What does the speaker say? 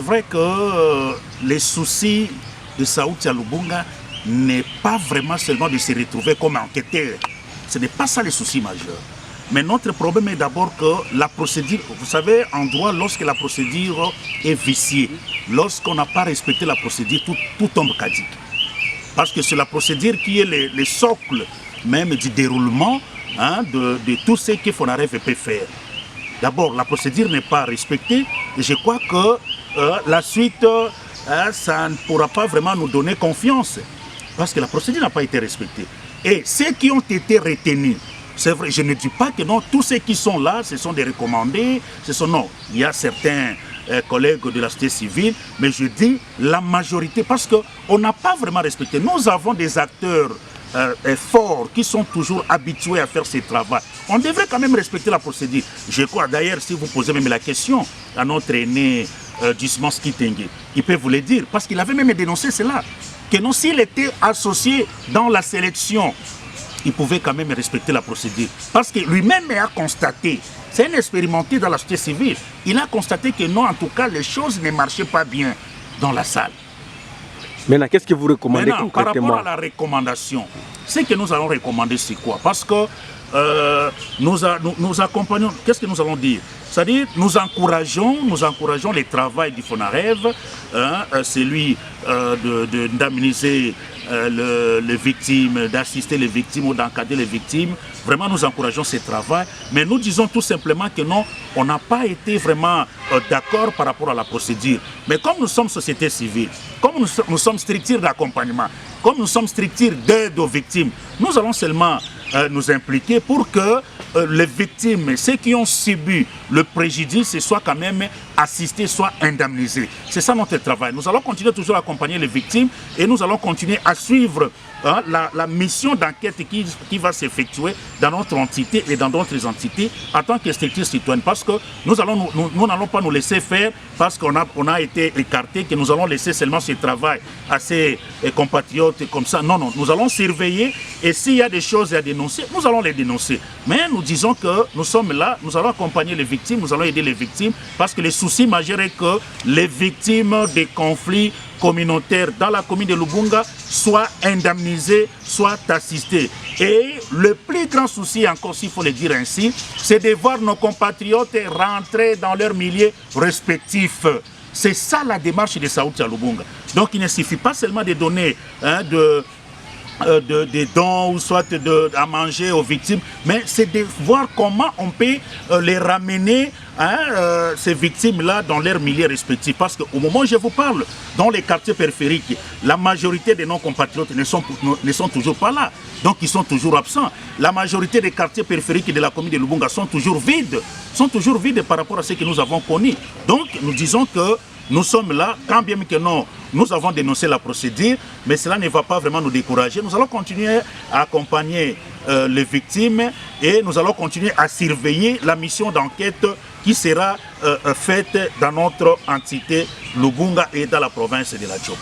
vrai que les soucis de Saouti à Lubunga n'est pas vraiment seulement de se retrouver comme enquêteur. Ce n'est pas ça le souci majeur. Mais notre problème est d'abord que la procédure, vous savez, en droit, lorsque la procédure est viciée, lorsqu'on n'a pas respecté la procédure, tout tombe caduc. Parce que c'est la procédure qui est le socle même du déroulement de tout ce que Fonaref peut faire. D'abord, la procédure n'est pas respectée et je crois que la suite, ça ne pourra pas vraiment nous donner confiance parce que la procédure n'a pas été respectée. Et ceux qui ont été retenus, c'est vrai, je ne dis pas que non, tous ceux qui sont là, ce sont des recommandés, non, il y a certains collègues de la société civile, mais je dis la majorité parce qu'on n'a pas vraiment respecté. Nous avons des acteurs forts qui sont toujours habitués à faire ce travail. On devrait quand même respecter la procédure. Je crois d'ailleurs, si vous posez même la question à notre aîné Dismas Kitenge, il peut vous le dire, parce qu'il avait même dénoncé cela, que non, s'il était associé dans la sélection, il pouvait quand même respecter la procédure. Parce que lui-même a constaté, c'est un expérimenté dans la société civile, il a constaté que non, en tout cas, les choses ne marchaient pas bien dans la salle. Maintenant, qu'est-ce que vous recommandez concrètement? Par rapport à la recommandation, ce que nous allons recommander, c'est quoi? Parce que nous accompagnons, qu'est-ce que nous allons dire? C'est-à-dire, nous encourageons le travail du FONAREV, celui d'indemniser les victimes, d'assister les victimes ou d'encadrer les victimes. Vraiment, nous encourageons ce travail, mais nous disons tout simplement que non, on n'a pas été vraiment d'accord par rapport à la procédure. Mais comme nous sommes société civile, comme nous sommes structures d'accompagnement, comme nous sommes structures d'aide aux victimes, nous allons seulement nous impliquer pour que les victimes, ceux qui ont subi le préjudice, soient quand même assistés, soient indemnisés. C'est ça notre travail. Nous allons continuer toujours à accompagner les victimes et nous allons continuer à suivre la mission d'enquête qui va s'effectuer dans notre entité et dans d'autres entités en tant que structure citoyenne. Parce que nous n'allons pas nous laisser faire parce qu'on a été écartés, que nous allons laisser seulement ce travail à ces compatriotes comme ça. Non, non, nous allons surveiller et s'il y a des choses à dénoncer, nous allons les dénoncer. Mais nous disons que nous sommes là, nous allons accompagner les victimes, nous allons aider les victimes parce que le souci majeur est que les victimes des conflits communautaires dans la commune de Lubunga soient indemnisées, soient assistées. Et le plus grand souci, encore s'il faut le dire ainsi, c'est de voir nos compatriotes rentrer dans leurs milieux respectifs. C'est ça la démarche de Saouti à Lubunga. Donc il ne suffit pas seulement de donner des dons ou soit à manger aux victimes, mais c'est de voir comment on peut les ramener, ces victimes-là, dans leurs milieux respectifs. Parce qu'au moment où je vous parle, dans les quartiers périphériques, la majorité de nos compatriotes ne sont toujours pas là. Donc ils sont toujours absents. La majorité des quartiers périphériques de la commune de Lubunga sont toujours vides par rapport à ce que nous avons connu. Donc nous disons que nous sommes là, quand bien que non, nous avons dénoncé la procédure, mais cela ne va pas vraiment nous décourager. Nous allons continuer à accompagner les victimes et nous allons continuer à surveiller la mission d'enquête qui sera faite dans notre entité Lubunga et dans la province de la Djob.